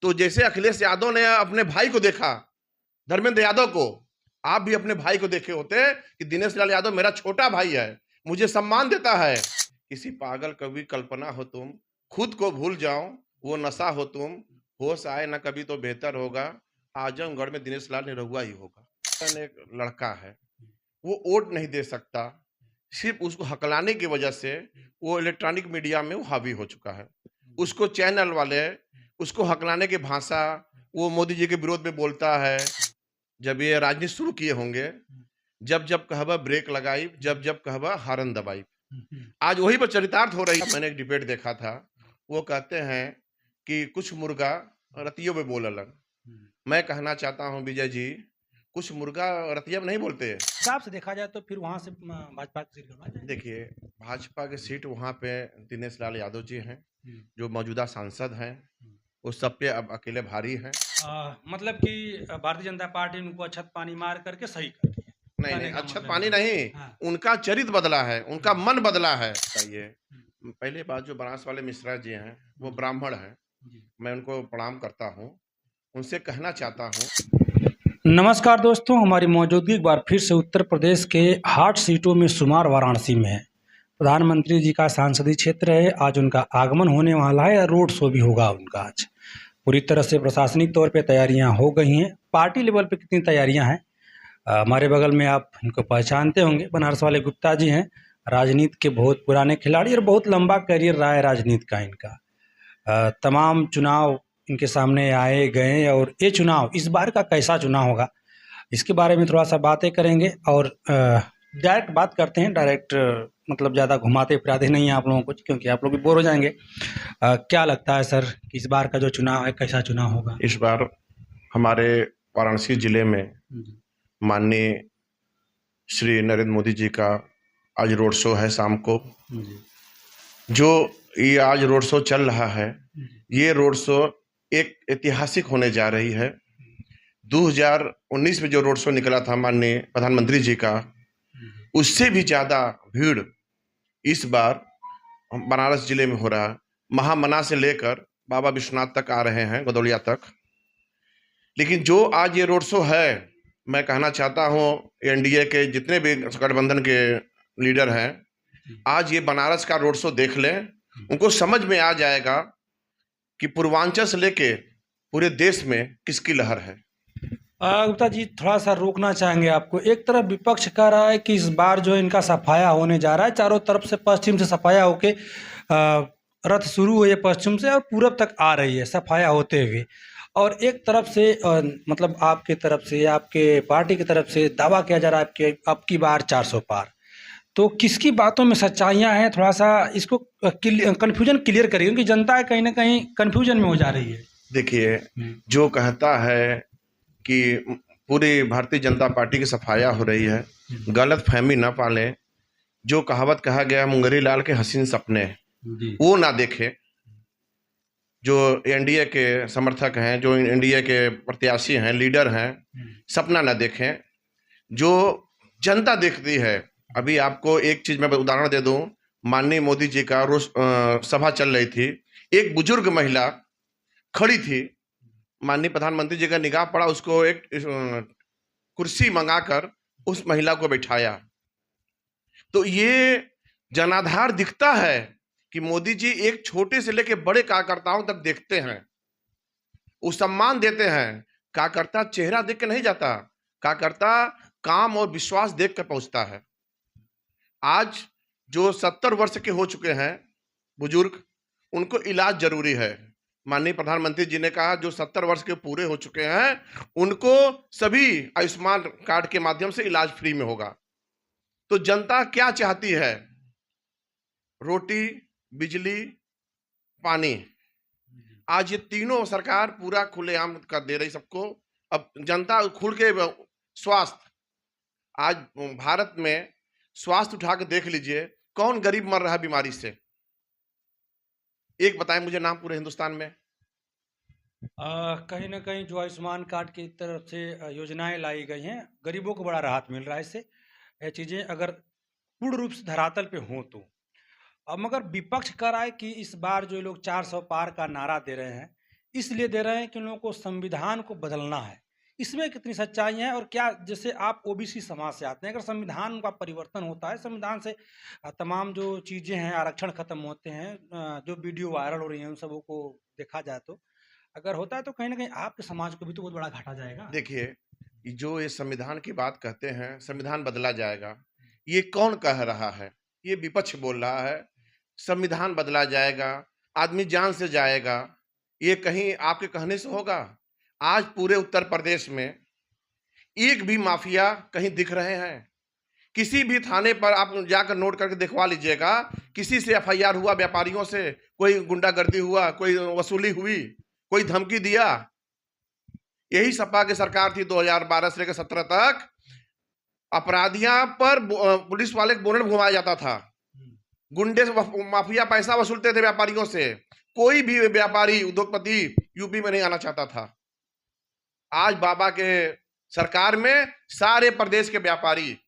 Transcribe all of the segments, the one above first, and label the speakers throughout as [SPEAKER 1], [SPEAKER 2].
[SPEAKER 1] तो जैसे अखिलेश यादव ने अपने भाई को देखा, धर्मेंद्र यादव को, आप भी अपने भाई को देखे होते कि दिनेश लाल यादव मेरा छोटा भाई है, मुझे सम्मान देता है। किसी पागल कभी कल्पना हो तुम, खुद को भूल जाओ, वो नशा हो तुम, होश आए ना कभी तो बेहतर होगा, आजमगढ़ में दिनेश लाल निरहुआ ही होगा। एक लड़का है, वो वोट नहीं दे सकता, सिर्फ उसको हकलाने की वजह से वो इलेक्ट्रॉनिक मीडिया में वो हावी हो चुका है। उसको चैनल वाले उसको हकलाने की भाषा वो मोदी जी के विरोध में बोलता है। जब ये राजनीति शुरू किए होंगे, जब जब कहबा ब्रेक लगाई, जब जब कहबा हारन दबाई, आज वही पर चरितार्थ हो रही है। मैंने एक डिबेट देखा था, वो कहते हैं कि कुछ मुर्गा रतियों में बोललन। मैं कहना चाहता हूं विजय जी, कुछ मुर्गा रतिया में नहीं बोलते।
[SPEAKER 2] हिसाब से देखा जाए तो फिर वहां से भाजपा की सीट करवा जाए।
[SPEAKER 1] देखिए, भाजपा की सीट वहां पे दिनेश लाल यादव जी हैं, जो मौजूदा सांसद हैं, वो सब पे अब अकेले भारी हैं।
[SPEAKER 2] मतलब कि भारतीय जनता पार्टी ने उनको अच्छत पानी मार करके सही कर दिया।
[SPEAKER 1] नहीं
[SPEAKER 2] कहने
[SPEAKER 1] नहीं,
[SPEAKER 2] का
[SPEAKER 1] अच्छा
[SPEAKER 2] मतलब
[SPEAKER 1] पानी
[SPEAKER 2] है।
[SPEAKER 1] नहीं,
[SPEAKER 2] हाँ।
[SPEAKER 1] उनका चरित्र बदला है, उनका मन बदला है। ये पहले बात, जो बनारस वाले मिश्रा जी हैं, वो ब्राह्मण हैं, मैं उनको प्रणाम करता हूँ, उनसे कहना चाहता हूँ।
[SPEAKER 2] नमस्कार दोस्तों, हमारी मौजूदगी एक बार फिर से उत्तर प्रदेश के 8 सीटों में शुमार वाराणसी में है। प्रधानमंत्री जी का सांसदीय क्षेत्र है। आज उनका आगमन होने वाला है, रोड शो भी होगा उनका आज। पूरी तरह से प्रशासनिक तौर पे तैयारियां हो गई हैं। पार्टी लेवल पे कितनी तैयारियां हैं, हमारे बगल में आप इनको पहचानते होंगे, बनारस वाले गुप्ता जी हैं। राजनीति के बहुत पुराने खिलाड़ी और बहुत लंबा करियर रहा है राजनीति का इनका। तमाम चुनाव इनके सामने आए गए, और ये चुनाव इस बार का कैसा चुनाव होगा इसके बारे में थोड़ा सा बातें करेंगे। और डायरेक्ट बात करते हैं, डायरेक्ट मतलब ज़्यादा घुमाते फिराते नहीं हैं आप लोगों को, क्योंकि आप लोग भी बोर हो जाएंगे। क्या लगता है सर कि इस बार का जो चुनाव है कैसा चुनाव होगा?
[SPEAKER 1] इस बार हमारे वाराणसी जिले में माननीय श्री नरेंद्र मोदी जी का आज रोड शो है शाम को। जो ये आज रोड शो चल रहा है, ये रोड शो एक ऐतिहासिक होने जा रही है। 2019 में जो रोड शो निकला था माननीय प्रधानमंत्री जी का, उससे भी ज्यादा भीड़ इस बार बनारस जिले में हो रहा है। महामना से लेकर बाबा विश्वनाथ तक आ रहे हैं, गदौलिया तक। लेकिन जो आज ये रोड शो है, मैं कहना चाहता हूं एनडीए के जितने भी गठबंधन के लीडर हैं, आज ये बनारस का रोड शो देख लें, उनको समझ में आ जाएगा कि पूर्वांचल से लेके पूरे देश में किसकी लहर है।
[SPEAKER 2] गुप्ता जी, थोड़ा सा रोकना चाहेंगे आपको। एक तरफ विपक्ष कह रहा है कि इस बार जो इनका सफाया होने जा रहा है, चारों तरफ से पश्चिम से सफाया होके रथ शुरू हुई है पश्चिम से और पूरब तक आ रही है सफाया होते हुए। और एक तरफ से मतलब आपके तरफ से, आपके पार्टी की तरफ से दावा किया जा रहा है कि अब की बार 400 पार। तो किसकी बातों में सच्चाइयां हैं? थोड़ा सा इसको कन्फ्यूजन क्लियर करिए, क्योंकि जनता कहीं ना कहीं कन्फ्यूजन में हो जा रही है।
[SPEAKER 1] देखिए, जो कहता है कि पूरी भारतीय जनता पार्टी की सफाया हो रही है, गलत फहमी न पालें। जो कहावत कहा गया, मुंगरी लाल के हसीन सपने, वो ना देखें। जो एनडीए के समर्थक हैं, जो एनडीए के प्रत्याशी हैं, लीडर हैं, सपना ना देखें, जो जनता देखती है। अभी आपको एक चीज मैं उदाहरण दे दूं, माननीय मोदी जी का रोज सभा चल रही थी, एक बुजुर्ग महिला खड़ी थी, माननीय प्रधानमंत्री जी का निगाह पड़ा, उसको एक कुर्सी मंगाकर उस महिला को बैठाया। तो ये जनाधार दिखता है कि मोदी जी एक छोटे से लेकर बड़े कार्यकर्ताओं तक देखते हैं, वो सम्मान देते हैं। कार्यकर्ता चेहरा देख के नहीं जाता, कार्यकर्ता काम और विश्वास देख कर पहुंचता है। आज जो 70 वर्ष के हो चुके हैं बुजुर्ग, उनको इलाज जरूरी है। माननीय प्रधानमंत्री जी ने कहा जो 70 वर्ष के पूरे हो चुके हैं, उनको सभी आयुष्मान कार्ड के माध्यम से इलाज फ्री में होगा। तो जनता क्या चाहती है? रोटी, बिजली, पानी। आज ये तीनों सरकार पूरा खुलेआम कर दे रही सबको। अब जनता खुल के स्वास्थ्य, आज भारत में स्वास्थ्य उठा के देख लीजिए, कौन गरीब मर रहा है बीमारी से? एक बताएं मुझे नाम पूरे हिंदुस्तान में।
[SPEAKER 2] कहीं ना कहीं जो आयुष्मान कार्ड की तरफ से योजनाएं लाई गई हैं, गरीबों को बड़ा राहत मिल रहा है इससे। ये चीज़ें अगर पूर्ण रूप से धरातल पे हों तो। अब मगर विपक्ष कह रहा है कि इस बार जो लोग 400 पार का नारा दे रहे हैं, इसलिए दे रहे हैं कि उन लोगों को संविधान को बदलना है। इसमें कितनी सच्चाई है? और क्या, जैसे आप ओबीसी समाज से आते हैं, अगर संविधान का परिवर्तन होता है, संविधान से तमाम जो चीज़ें हैं, आरक्षण खत्म होते हैं, जो वीडियो वायरल हो रही हैं उन सबों को देखा जाए तो, अगर होता है तो कहीं न कहीं आपके समाज को भी तो बहुत बड़ा घाटा जाएगा।
[SPEAKER 1] देखिए, जो ये संविधान की बात कहते हैं, संविधान बदला जाएगा, ये कौन कह रहा है? ये विपक्ष बोल रहा है, संविधान बदला जाएगा, आदमी जान से जाएगा, ये कहीं आपके कहने से होगा? आज पूरे उत्तर प्रदेश में एक भी माफिया कहीं दिख रहे हैं? किसी भी थाने पर आप जाकर नोट करके दिखवा लीजिएगा, किसी से एफआईआर हुआ व्यापारियों से, कोई गुंडागर्दी हुआ, कोई वसूली हुई, कोई धमकी दिया? यही सपा की सरकार थी 2012 से लेकर 17 तक। अपराधियां पर पुलिस वाले के बोनट घुमाया जाता था, गुंडे से माफिया पैसा वसूलते थे व्यापारियों से। कोई भी व्यापारी उद्योगपति यूपी में नहीं आना चाहता था। आज बाबा के सरकार में सारे प्रदेश के व्यापारी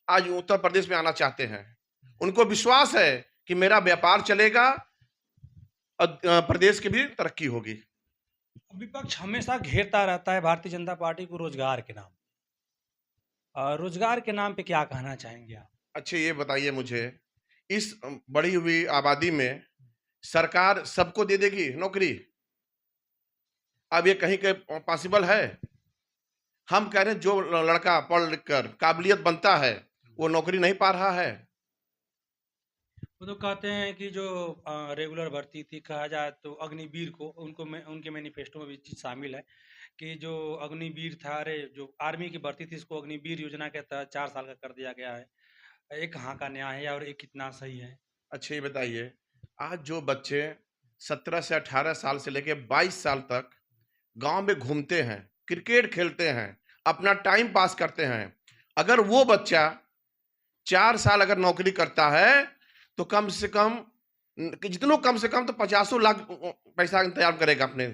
[SPEAKER 1] आज उत्तर प्रदेश में आना चाहते हैं। उनको विश्वास है कि मेरा व्यापार चलेगा और प्रदेश की भी तरक्की होगी।
[SPEAKER 2] विपक्ष हमेशा घेरता रहता है भारतीय जनता पार्टी को रोजगार के नाम। रोजगार के नाम पे क्या कहना चाहेंगे आप?
[SPEAKER 1] अच्छा, ये बताइए मुझे, इस बढ़ी हुई आबादी में सरकार सबको दे देगी नौकरी? अब ये कहीं के पॉसिबल है? हम कह रहे हैं जो लड़का पढ़ लिख कर काबिलियत बनता है वो नौकरी नहीं पा रहा है।
[SPEAKER 2] वो तो कहते हैं कि जो रेगुलर भर्ती थी, कहा जाए तो अग्निवीर को, उनके मैनिफेस्टो में भी चीज शामिल है कि जो अग्निवीर था, अरे जो आर्मी की भर्ती थी, इसको अग्निवीर योजना के तहत 4 साल का कर दिया गया है। ये कहाँ का न्याय है और ये कितना सही है?
[SPEAKER 1] अच्छा, ये बताइए, आज जो बच्चे 17 से 18 साल से लेके 22 साल तक गांव में घूमते हैं, क्रिकेट खेलते हैं, अपना टाइम पास करते हैं, अगर वो बच्चा 4 साल अगर नौकरी करता है तो कम से कम कम से कम तो 50 लाख पैसा इंतजाम करेगा अपने।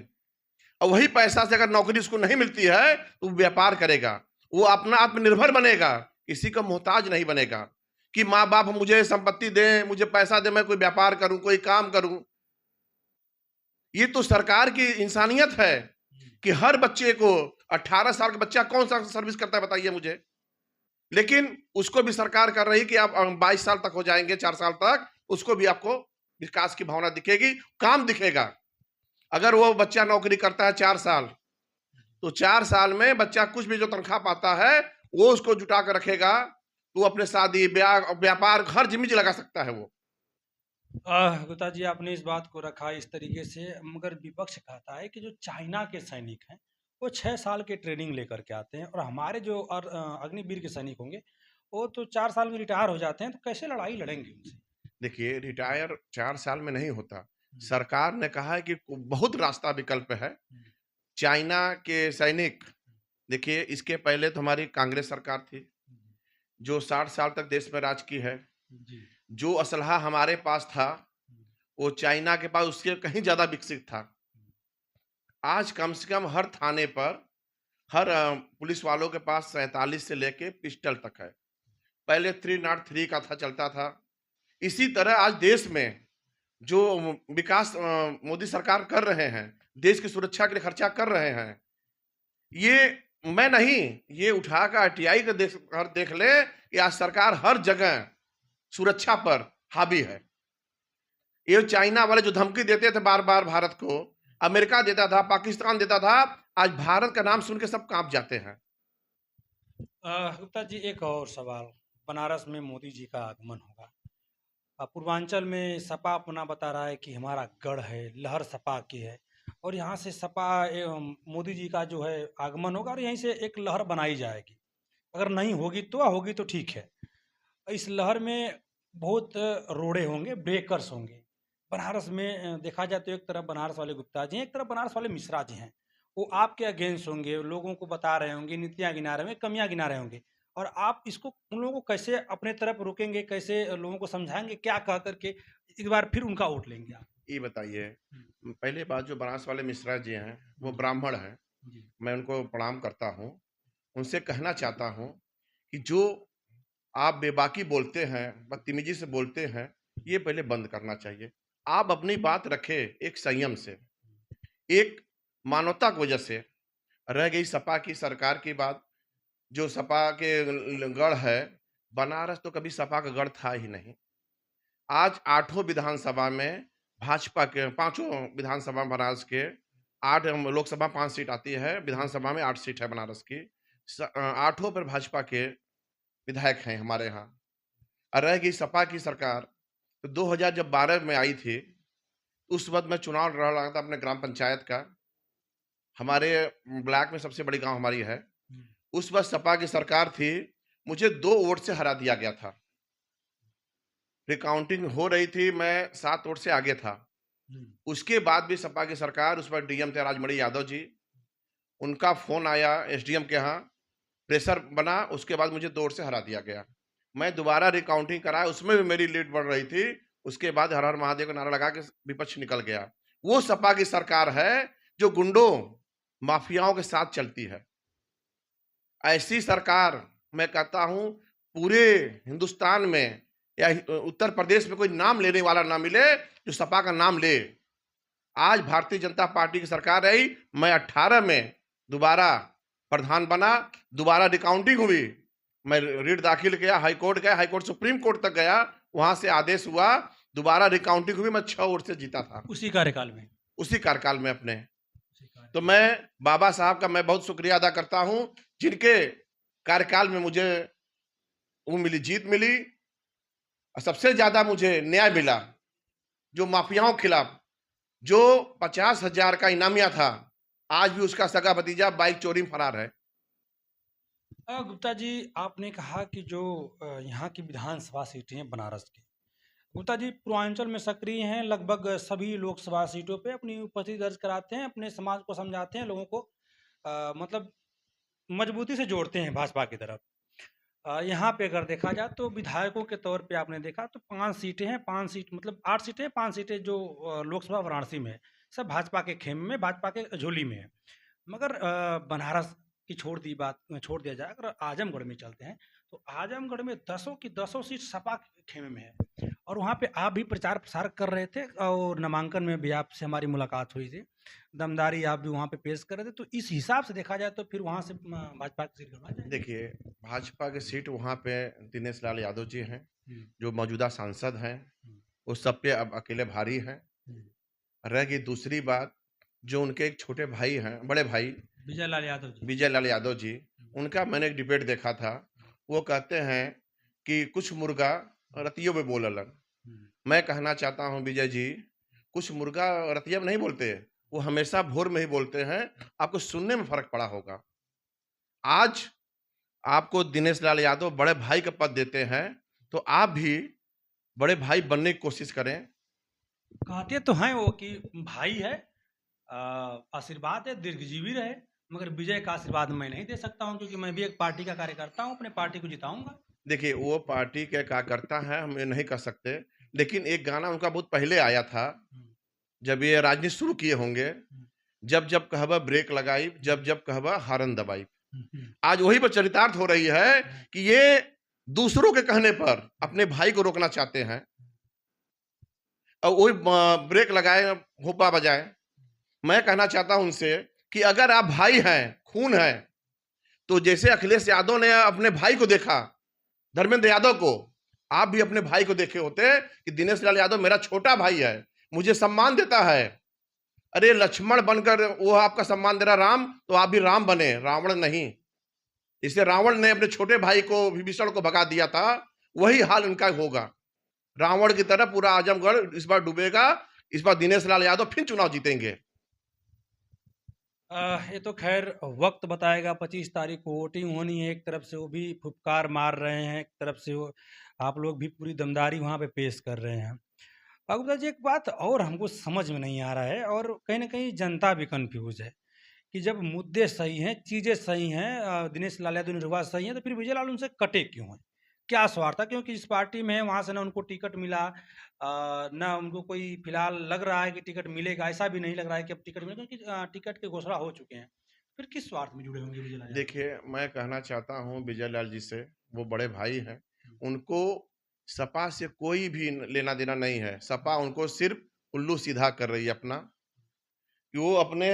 [SPEAKER 1] और वही पैसा से अगर नौकरी उसको नहीं मिलती है तो व्यापार करेगा, वो अपना आत्मनिर्भर बनेगा, किसी का मोहताज नहीं बनेगा कि माँ बाप मुझे संपत्ति दे, मुझे पैसा दे, मैं कोई व्यापार करूं, कोई काम करूं। ये तो सरकार की इंसानियत है कि हर बच्चे को, 18 साल का बच्चा कौन सा सर्विस करता है बताइए मुझे? लेकिन उसको भी सरकार कर रही कि आप 22 साल तक हो जाएंगे, 4 साल तक, उसको भी आपको विकास की भावना दिखेगी, काम दिखेगा। अगर वो बच्चा नौकरी करता है 4 साल, तो 4 साल में बच्चा कुछ भी जो तनख्वाह पाता है वो उसको जुटा कर रखेगा, तो अपने शादी ब्याह व्यापार हर जिम्मे लगा सकता है वो।
[SPEAKER 2] गुप्ता जी, आपने इस बात को रखा इस तरीके से, मगर विपक्ष कहता है कि जो चाइना के सैनिक हैं वो 6 साल के ट्रेनिंग लेकर के आते हैं, और हमारे जो अग्निवीर के सैनिक होंगे वो तो 4 साल में रिटायर हो जाते हैं, तो कैसे लड़ाई लड़ेंगे उनसे?
[SPEAKER 1] देखिए, रिटायर 4 साल में नहीं होता। सरकार ने कहा है कि बहुत रास्ता विकल्प है। चाइना के सैनिक, देखिए इसके पहले तो हमारी कांग्रेस सरकार थी जो 60 साल तक देश में राज की है।
[SPEAKER 2] जी।
[SPEAKER 1] जो असलहा हमारे पास था वो चाइना के पास उससे कहीं ज्यादा विकसित था। आज कम से कम हर थाने पर, हर पुलिस वालों के पास 47 से लेके पिस्टल तक है। पहले 303 का था, चलता था। इसी तरह आज देश में जो विकास मोदी सरकार कर रहे हैं, देश की सुरक्षा के लिए खर्चा कर रहे हैं, ये मैं नहीं, ये उठाकर आरटीआई का देख ले, ये आज सरकार हर जगह सुरक्षा पर हावी है। ये चाइना वाले जो धमकी देते थे बार बार भारत को, अमेरिका देता था, पाकिस्तान देता था, आज भारत का नाम सुन के सब कांप जाते हैं।
[SPEAKER 2] गुप्ता जी, एक और सवाल, बनारस में मोदी जी का आगमन होगा, पूर्वांचल में सपा अपना बता रहा है कि हमारा गढ़ है, लहर सपा की है, और यहाँ से सपा मोदी जी का जो है आगमन होगा और यहीं से एक लहर बनाई जाएगी। अगर नहीं होगी तो ठीक है। इस लहर में बहुत रोड़े होंगे, ब्रेकर्स होंगे। बनारस में देखा जाए तो एक तरफ बनारस वाले गुप्ता जी हैं, एक तरफ बनारस वाले मिश्रा जी हैं। वो आपके अगेंस्ट होंगे, लोगों को बता रहे होंगे, नीतियाँ गिना रहे होंगे, कमियाँ गिना रहे होंगे, और आप इसको, उन लोगों को कैसे अपने तरफ रोकेंगे, कैसे लोगों को समझाएंगे, क्या कह करके एक बार फिर उनका वोट लेंगे आप?
[SPEAKER 1] ये बताइए, पहले बात, जो बनारस वाले मिश्रा जी हैं वो ब्राह्मण हैं, मैं उनको प्रणाम करता हूँ। उनसे कहना चाहता हूँ कि जो आप बेबाकी बोलते हैं, बदतमीजी से बोलते हैं, ये पहले बंद करना चाहिए। आप अपनी बात रखें एक संयम से। एक मानवता की वजह से रह गई सपा की सरकार की बात। जो सपा के गढ़ है, बनारस तो कभी सपा का गढ़ था ही नहीं। आज आठों विधानसभा में भाजपा के, पांचों विधानसभा बनारस के, 8 लोकसभा 5 सीट आती है, विधानसभा में 8 सीट है बनारस की। आठों पर भाजपा के विधायक हैं हमारे यहाँ। और रह गई सपा की सरकार, तो 2000 जब 12 में आई थी, उस वक्त मैं चुनाव लड़ रहा था अपने ग्राम पंचायत का। हमारे ब्लॉक में सबसे बड़ी गांव हमारी है। उस वक्त सपा की सरकार थी, मुझे 2 वोट से हरा दिया गया था। रिकाउंटिंग हो रही थी, मैं 7 वोट से आगे था। उसके बाद भी सपा की सरकार, उस पर डीएम थे राजमणि यादव जी, उनका फोन आया एसडीएम के यहाँ, प्रेशर बना, उसके बाद मुझे 2 वोट से हरा दिया गया। मैं दोबारा रिकाउंटिंग कराया, उसमें भी मेरी लीड बढ़ रही थी। उसके बाद हर हर महादेव का नारा लगा के विपक्ष निकल गया। वो सपा की सरकार है जो गुंडों माफियाओं के साथ चलती है। ऐसी सरकार मैं कहता हूं पूरे हिंदुस्तान में या उत्तर प्रदेश में कोई नाम लेने वाला ना मिले जो सपा का नाम ले। आज भारतीय जनता पार्टी की सरकार रही, मैं 18 में दोबारा प्रधान बना, दोबारा रिकाउंटिंग हुई, मैं रिट दाखिल किया, हाईकोर्ट गया, हाईकोर्ट सुप्रीम कोर्ट तक गया, वहां से आदेश हुआ, दोबारा रिकाउंटिंग हुई, मैं 6 वोट से जीता था
[SPEAKER 2] उसी कार्यकाल में,
[SPEAKER 1] उसी कार्यकाल में अपने। तो मैं बाबा साहब का मैं बहुत शुक्रिया अदा करता हूं, जिनके कार्यकाल में मुझे वो मिली, जीत मिली। और सबसे ज्यादा मुझे न्याय मिला, जो माफियाओं के खिलाफ जो 50,000 का इनामिया था, आज भी उसका सगा भतीजा बाइक चोरी में फरार है।
[SPEAKER 2] गुप्ता जी, आपने कहा कि जो यहाँ की विधानसभा सीटें हैं बनारस की, गुप्ता जी पूर्वांचल में सक्रिय हैं, लगभग सभी लोकसभा सीटों पे अपनी उपस्थिति दर्ज कराते हैं, अपने समाज को समझाते हैं, लोगों को मतलब मजबूती से जोड़ते हैं भाजपा की तरफ। यहाँ पे अगर देखा जाए तो विधायकों के तौर पे आपने देखा तो 5 सीटें हैं, 5 सीट मतलब 8 सीटें हैं, 5 सीटें जो लोकसभा वाराणसी में है, सब भाजपा के खेमे में, भाजपा के झोली में है। मगर बनारस की छोड़ दिया जाए, अगर आजमगढ़ में चलते हैं तो आजमगढ़ में दसों की दसों सीट सपा के खेमे में है, और वहाँ पे आप भी प्रचार प्रसार कर रहे थे और नामांकन में भी आपसे हमारी मुलाकात हुई थी, दमदारी आप भी वहाँ पे पेश कर रहे थे। तो इस हिसाब से देखा जाए तो फिर वहाँ से भाजपा की सीट करवा जाए।
[SPEAKER 1] देखिए, भाजपा की सीट वहां पे दिनेश लाल यादव जी हैं, जो मौजूदा सांसद हैं, वो सब पे अब अकेले भारी हैं। रह गई दूसरी बात, जो उनके एक छोटे भाई हैं, बड़े भाई
[SPEAKER 2] विजय लाल यादव जी,
[SPEAKER 1] विजय लाल यादव जी, उनका मैंने एक डिबेट देखा था। वो कहते हैं कि कुछ मुर्गा रतियों में बोललन। मैं कहना चाहता हूं विजय जी, कुछ मुर्गा रतिया में नहीं बोलते, वो हमेशा भोर में ही बोलते हैं। आपको सुनने में फर्क पड़ा होगा। आज आपको दिनेश लाल यादव बड़े भाई का पद देते हैं, तो आप भी बड़े भाई बनने की कोशिश करें।
[SPEAKER 2] कहते तो हैं वो कि भाई है, आशीर्वाद है, दीर्घजीवी रहे, मगर विजय का आशीर्वाद मैं नहीं दे सकता हूं, क्योंकि मैं भी एक पार्टी का कार्यकर्ता हूं, अपने पार्टी को जिताऊंगा।
[SPEAKER 1] देखिए, वो पार्टी के कार्यकर्ता हैं, हम ये नहीं कर सकते, लेकिन एक गाना उनका बहुत पहले आया था, जब ये राजनीति शुरू किए होंगे, जब जब कहबा ब्रेक लगाई, जब जब कहबा हारन दबाई। आज वही पर चरितार्थ हो रही है कि ये दूसरों के कहने पर अपने भाई को रोकना चाहते हैं, और वही ब्रेक लगाए, भोपा बजाए। मैं कहना चाहता हूं उनसे कि अगर आप भाई हैं, खून है, तो जैसे अखिलेश यादव ने अपने भाई को देखा, धर्मेंद्र यादव को, आप भी अपने भाई को देखे होते कि दिनेश लाल यादव मेरा छोटा भाई है, मुझे सम्मान देता है। अरे लक्ष्मण बनकर वो आपका सम्मान दे रहा राम, तो आप भी राम बने, रावण नहीं। इससे रावण ने अपने छोटे भाई को, विभीषण को भगा दिया था, वही हाल इनका होगा। रावण की तरह पूरा आजमगढ़ इस बार डूबेगा। इस बार दिनेश लाल यादव फिर चुनाव जीतेंगे।
[SPEAKER 2] ये तो खैर वक्त बताएगा। 25 तारीख को वोटिंग होनी है, एक तरफ से वो भी फुफकार मार रहे हैं, एक तरफ से वो आप लोग भी पूरी दमदारी वहाँ पे पेश कर रहे हैं। गुप्ता जी, एक बात और हमको समझ में नहीं आ रहा है, और कहीं ना कहीं जनता भी कंफ्यूज है कि जब मुद्दे सही हैं, चीज़ें सही हैं, दिनेश लाल यादव निर्वाह सही हैं, तो फिर विजय लाल उनसे कटे क्यों हैं? क्या स्वार्थ था? क्योंकि इस पार्टी में है, वहाँ से ना उनको टिकट मिला, ना उनको कोई फिलहाल लग रहा है कि टिकट मिलेगा, ऐसा भी नहीं लग रहा है कि अब टिकट मिलेगा, क्योंकि टिकट के घोषणा हो चुके हैं। फिर किस स्वार्थ में जुड़े होंगे विजय लाल यादव?
[SPEAKER 1] देखिए, मैं कहना चाहता हूं विजय लाल जी से, वो बड़े भाई हैं, उनको सपा से कोई भी लेना देना नहीं है। सपा उनको सिर्फ उल्लू सीधा कर रही है अपना। कि वो अपने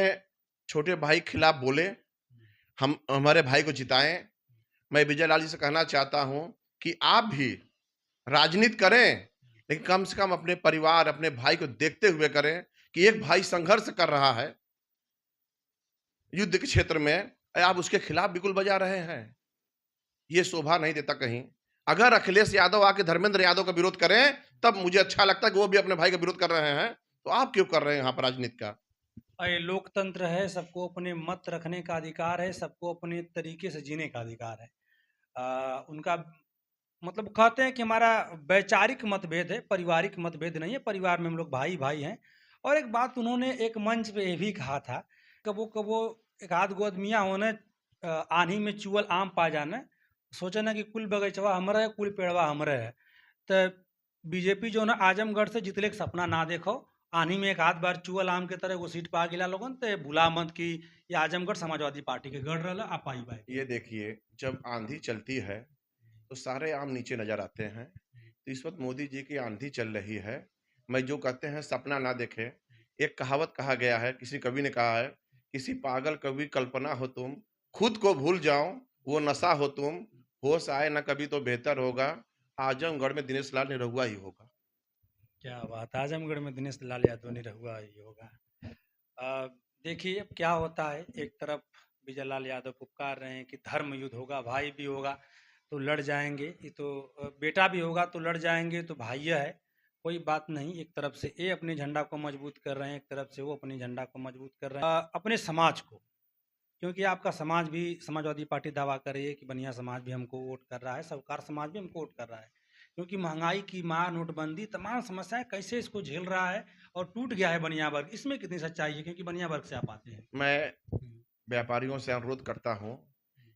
[SPEAKER 1] छोटे भाई के खिलाफ बोले, हम हमारे भाई को जिताएं। मैं विजय लाल जी से कहना चाहता हूं कि आप भी राजनीति करें, लेकिन कम से कम अपने परिवार, अपने भाई को देखते हुए करें कि एक भाई संघर्ष कर रहा है युद्ध के क्षेत्र में, आप उसके खिलाफ बिल्कुल बजा रहे हैं। ये शोभा नहीं देता कहीं। अगर अखिलेश यादव आके धर्मेंद्र यादव का विरोध करें, तब मुझे अच्छा लगता है कि वो भी अपने भाई का विरोध कर रहे हैं। तो आप क्यों कर रहे हैं यहाँ पर राजनीति का?
[SPEAKER 2] ये लोकतंत्र है, सबको अपने मत रखने का अधिकार है, सबको अपने तरीके से जीने का अधिकार है। उनका मतलब कहते हैं कि हमारा वैचारिक मतभेद है, पारिवारिक मतभेद नहीं है। परिवार में हम लोग भाई भाई हैं। और एक बात उन्होंने एक मंच पे ये भी कहा था, कबो एक आध गो आदमियाँ होने आन्ही में चुअल आम पा जाने, सोचे ना कि कुल बगीचवा हमरे है, कुल पेड़वा हमरे है। तो बीजेपी जो ना आजमगढ़ से जितले के सपना ना देखो, आन्ही में एक आध बार चुअल आम के तरह वो सीट पा गिला लोगन, तो भूला मत कि ये आजमगढ़ समाजवादी पार्टी के गढ़ रहा आप आई भाई।
[SPEAKER 1] ये देखिए, जब आंधी चलती है तो सारे आम नीचे नजर आते हैं। तो इस वक्त मोदी जी की आंधी चल रही है। मैं जो कहते हैं सपना ना देखे। एक कहावत कहा गया है, किसी कवि ने कहा है, किसी पागल कवि कल्पना हो तुम, खुद को भूल जाओ वो नशा हो तुम, होश आए ना कभी तो बेहतर होगा, आजमगढ़ में दिनेश लाल निरहुआ ही होगा।
[SPEAKER 2] क्या बात, आजमगढ़ में दिनेश लाल यादव निरहुआ ही होगा। अ, देखिए अब क्या होता है, एक तरफ विजय लाल यादव पुकार रहे हैं कि धर्म युद्ध होगा, भाई भी होगा तो लड़ जाएंगे, ये तो बेटा भी होगा तो लड़ जाएंगे, तो भाई है, कोई बात नहीं। एक तरफ से ये अपने झंडा को मजबूत कर रहे हैं, एक तरफ से वो अपने झंडा को मजबूत कर रहे हैं, अपने समाज को। क्योंकि आपका समाज भी, समाजवादी पार्टी दावा कर रही है कि बनिया समाज भी हमको वोट कर रहा है, साहूकार समाज भी हमको वोट कर रहा है। क्योंकि महंगाई की मार, नोटबंदी, तमाम समस्याएं कैसे इसको झेल रहा है और टूट गया है बनिया वर्ग। इसमें कितनी सच्चाई है, क्योंकि बनिया वर्ग से आप आते हैं।
[SPEAKER 1] मैं व्यापारियों से अनुरोध करता हूं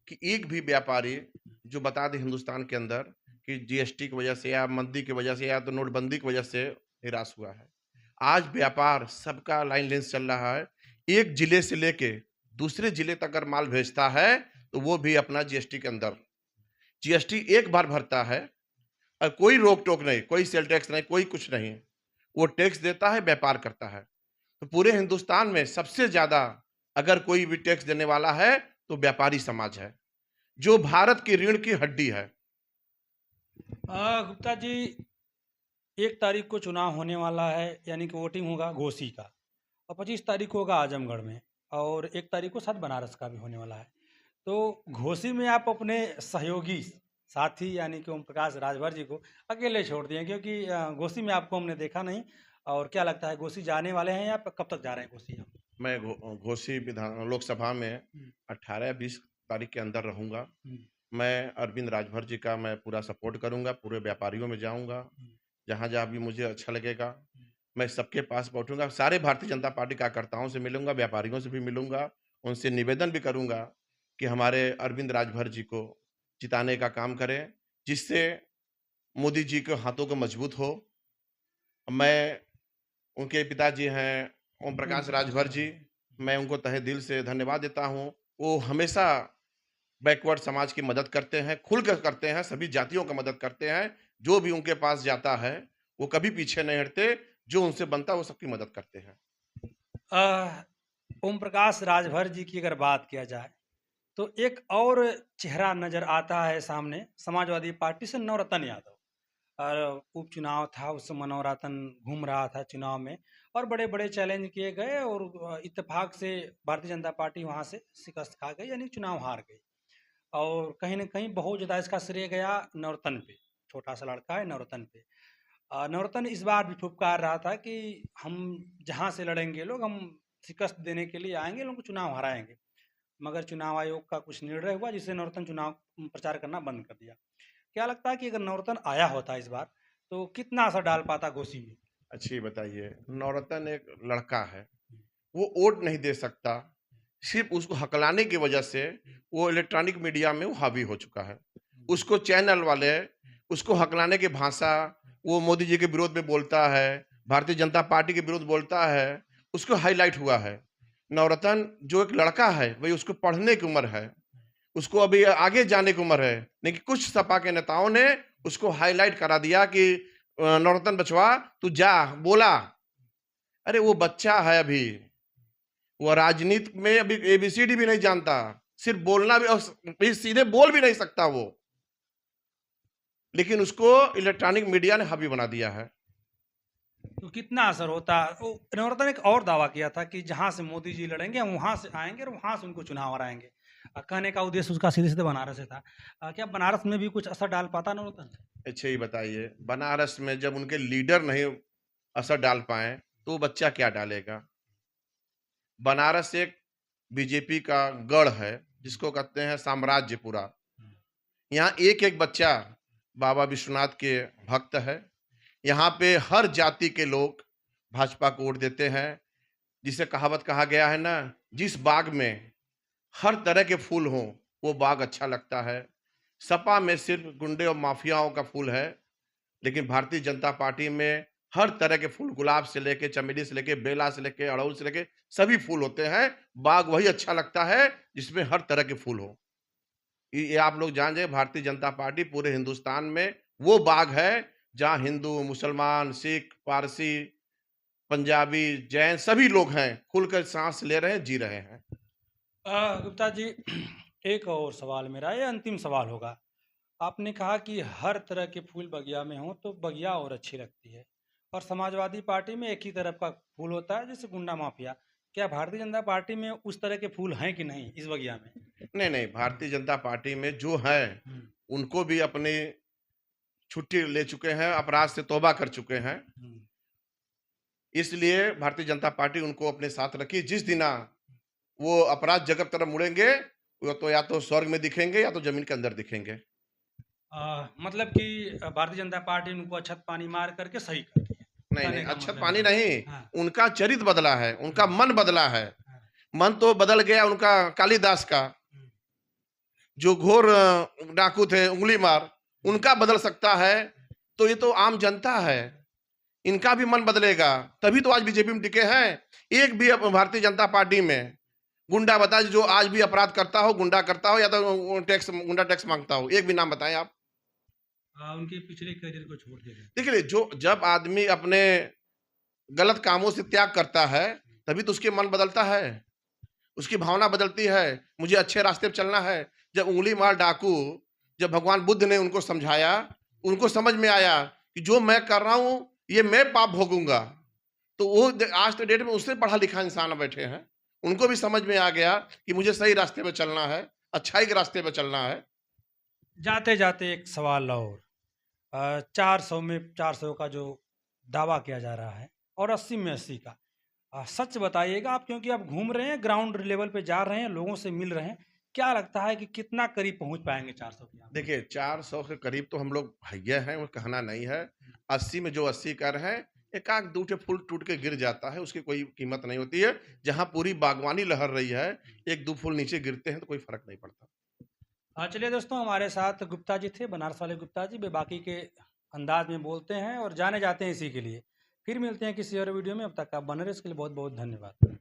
[SPEAKER 1] कि एक भी व्यापारी जो बता दे हिंदुस्तान के अंदर कि जीएसटी की वजह से या मंदी की वजह से या तो नोटबंदी की वजह से निराश हुआ है। आज व्यापार सबका लाइन लेंस चल रहा है। एक जिले से लेके दूसरे जिले तक अगर माल भेजता है तो वो भी अपना जीएसटी के अंदर, जीएसटी एक बार भरता है और कोई रोक टोक नहीं, कोई सेल टैक्स नहीं, कोई कुछ नहीं। वो टैक्स देता है, व्यापार करता है। तो पूरे हिंदुस्तान में सबसे ज्यादा अगर कोई भी टैक्स देने वाला है तो व्यापारी समाज है, जो भारत की रीढ़ की हड्डी है।
[SPEAKER 2] गुप्ता जी, 1 तारीख को चुनाव होने वाला है, यानी कि वोटिंग होगा घोसी का, और 25 तारीख को होगा आजमगढ़ में, और 1 तारीख को शायद बनारस का भी होने वाला है। तो घोसी में आप अपने सहयोगी साथी यानी कि ओम प्रकाश राजभर जी को अकेले छोड़ दिए, क्योंकि घोसी में आपको हमने देखा नहीं। और क्या लगता है, घोसी जाने वाले हैं या कब तक जा रहे हैं घोसी?
[SPEAKER 1] मैं घोसी विधान लोकसभा में 18-20 तारीख के अंदर रहूंगा। मैं अरविंद राजभर जी का मैं पूरा सपोर्ट करूंगा, पूरे व्यापारियों में जाऊंगा, जहां जहां भी मुझे अच्छा लगेगा मैं सबके पास पहुंचूंगा। सारे भारतीय जनता पार्टी कार्यकर्ताओं से मिलूंगा, व्यापारियों से भी मिलूंगा, उनसे निवेदन भी करूंगा कि हमारे अरविंद राजभर जी को जिताने का काम करें, जिससे मोदी जी के हाथों को मजबूत हो। मैं उनके पिताजी हैं ओम प्रकाश राजभर जी, मैं उनको तहे दिल से धन्यवाद देता हूं। वो हमेशा बैकवर्ड समाज की मदद करते हैं, खुलकर करते हैं, सभी जातियों का मदद करते हैं। जो भी उनके पास जाता है वो कभी पीछे नहीं हटते, जो उनसे बनता है वो सबकी मदद करते हैं।
[SPEAKER 2] ओम प्रकाश राजभर जी की अगर बात किया जाए तो एक और चेहरा नजर आता है सामने, समाजवादी पार्टी से नवरत्न यादव। और उपचुनाव था, उस समय नवरत्न घूम रहा था चुनाव में, और बड़े बड़े चैलेंज किए गए, और इत्तेफाक से भारतीय जनता पार्टी वहां से शिकस्त खा गई, यानी चुनाव हार गई। और कहीं ना कहीं बहुत ज़्यादा इसका श्रेय गया नवरत्न पे। छोटा सा लड़का है नवरत्न पे। नवरत्न इस बार भी फुफकार रहा था कि हम जहाँ से लड़ेंगे लोग, हम शिकस्त देने के लिए आएंगे, लोगों को चुनाव हराएंगे। मगर चुनाव आयोग का कुछ निर्णय हुआ जिससे नवरत्न चुनाव प्रचार करना बंद कर दिया। क्या लगता है कि अगर नवरत्न आया होता इस बार तो कितना असर डाल पाता घोसी में?
[SPEAKER 1] अच्छी बताइए, नवरत्न एक लड़का है, वो वोट नहीं दे सकता, सिर्फ उसको हकलाने की वजह से वो इलेक्ट्रॉनिक मीडिया में वो हावी हो चुका है। उसको चैनल वाले उसको हकलाने की भाषा, वो मोदी जी के विरोध में बोलता है, भारतीय जनता पार्टी के विरोध बोलता है, उसको हाईलाइट हुआ है। नवरत्न जो एक लड़का है वही, उसको पढ़ने की उम्र है, उसको अभी आगे जाने की उम्र है, लेकिन कुछ सपा के नेताओं ने उसको हाईलाइट करा दिया कि नवरत्न बचवा तू जा बोला। अरे वो बच्चा है अभी, वो राजनीति में अभी एबीसीडी भी नहीं जानता, सिर्फ बोलना भी, और सीधे बोल भी नहीं सकता वो, लेकिन उसको इलेक्ट्रॉनिक मीडिया ने हावी बना दिया है।
[SPEAKER 2] तो कितना असर होता? नवरत्न ने एक और दावा किया था कि जहां से मोदी जी लड़ेंगे हम वहां से आएंगे और वहां से उनको चुनाव हराएंगे। कहने का उद्देश्य उसका सीधे सीधे बनारस से था। क्या बनारस में भी कुछ असर डाल पाता नवरत्न?
[SPEAKER 1] अच्छा, ये बताइए, बनारस में जब उनके लीडर नहीं असर डाल पाए तो वो बच्चा क्या डालेगा? बनारस एक बीजेपी का गढ़ है, जिसको कहते हैं साम्राज्य पूरा। यहाँ एक एक बच्चा बाबा विश्वनाथ के भक्त है। यहाँ पे हर जाति के लोग भाजपा को वोट देते हैं। जिसे कहावत कहा गया है ना, जिस बाग में हर तरह के फूल हों वो बाग अच्छा लगता है। सपा में सिर्फ गुंडे और माफियाओं का फूल है, लेकिन भारतीय जनता पार्टी में हर तरह के फूल, गुलाब से लेके, चमेली से लेके, बेला से लेके, अड़हुल से लेके, सभी फूल होते हैं। बाग वही अच्छा लगता है जिसमें हर तरह के फूल हो। ये आप लोग जान जाए, भारतीय जनता पार्टी पूरे हिंदुस्तान में वो बाग है जहां हिंदू, मुसलमान, सिख, पारसी, पंजाबी, जैन सभी लोग हैं, खुलकर सांस ले रहे हैं, जी रहे हैं।
[SPEAKER 2] गुप्ता जी, एक और सवाल मेरा, ये अंतिम सवाल होगा। आपने कहा कि हर तरह के फूल बगिया में हो तो बगिया और अच्छी लगती है, और समाजवादी पार्टी में एक ही तरफ का फूल होता है जैसे गुंडा माफिया। क्या भारतीय जनता पार्टी में उस तरह के फूल हैं कि नहीं इस बगिया में?
[SPEAKER 1] नहीं नहीं, भारतीय जनता पार्टी में जो है
[SPEAKER 2] हम्म,
[SPEAKER 1] उनको भी अपनी छुट्टी ले चुके हैं, अपराध से तौबा कर चुके हैं।
[SPEAKER 2] हम्म।
[SPEAKER 1] इसलिए भारतीय जनता पार्टी उनको अपने साथ रखी। जिस दिन वो अपराध जगत तरफ मुड़ेंगे, वो तो या तो स्वर्ग में दिखेंगे या तो जमीन के अंदर दिखेंगे।
[SPEAKER 2] मतलब कि भारतीय जनता पार्टी उनको अछत पानी मार करके सही कर रही है,
[SPEAKER 1] नहीं नहीं,
[SPEAKER 2] कहने का
[SPEAKER 1] अच्छा
[SPEAKER 2] मतलब
[SPEAKER 1] पानी
[SPEAKER 2] है।
[SPEAKER 1] नहीं,
[SPEAKER 2] हाँ,
[SPEAKER 1] उनका चरित्र बदला है, उनका मन बदला है।
[SPEAKER 2] हाँ,
[SPEAKER 1] मन तो बदल गया उनका कालिदास का,
[SPEAKER 2] हम्म,
[SPEAKER 1] जो घोर डाकू थे, उंगली मार, उनका बदल सकता है। तो ये तो आम जनता है, इनका भी मन बदलेगा, तभी तो आज बीजेपी में टिके हैं। एक भी भारतीय जनता पार्टी में गुंडा बताए जो आज भी अपराध करता हो, गुंडा करता हो, या तो टैक्स, गुंडा टैक्स मांगता हो, एक भी नाम बताएं आप।
[SPEAKER 2] उनके पिछले करियर को छोड़ के गए।
[SPEAKER 1] देखिए, जो जब आदमी अपने गलत कामों से त्याग करता है तभी तो उसके मन बदलता है, उसकी भावना बदलती है, मुझे अच्छे रास्ते पर चलना है। जब उंगली मार डाकू, जब भगवान बुद्ध ने उनको समझाया, उनको समझ में आया कि जो मैं कर रहा हूं ये मैं पाप भोगूंगा, तो वो आज के डेट में उससे पढ़ा लिखा इंसान बैठे हैं, उनको भी समझ में आ गया कि मुझे सही रास्ते पे चलना है, अच्छाई के रास्ते पे चलना है।
[SPEAKER 2] जाते जाते एक सवाल और, 400 में 400 का जो दावा किया जा रहा है और 80 में 80 का, सच बताइएगा आप, क्योंकि आप घूम रहे हैं, ग्राउंड लेवल पे जा रहे हैं, लोगों से मिल रहे हैं, क्या लगता है कि कितना करीब पहुंच पाएंगे 400 के आप?
[SPEAKER 1] देखिए, 400 के करीब तो हम लोग भैया हैं, वो कहना नहीं है। 80 में जो 80 कर है, एक आध दो ठे फूल टूट के गिर जाता है, उसकी कोई कीमत नहीं होती है। जहां पूरी बागवानी लहर रही है, एक दो फूल नीचे गिरते हैं तो कोई फर्क नहीं पड़ता।
[SPEAKER 2] चलिए दोस्तों, हमारे साथ गुप्ता जी थे, बनारस वाले गुप्ता जी, वे बाकी के अंदाज में बोलते हैं और जाने जाते हैं इसी के लिए। फिर मिलते हैं किसी और वीडियो में, अब तक आप बने रहिए, इसके लिए बहुत बहुत धन्यवाद।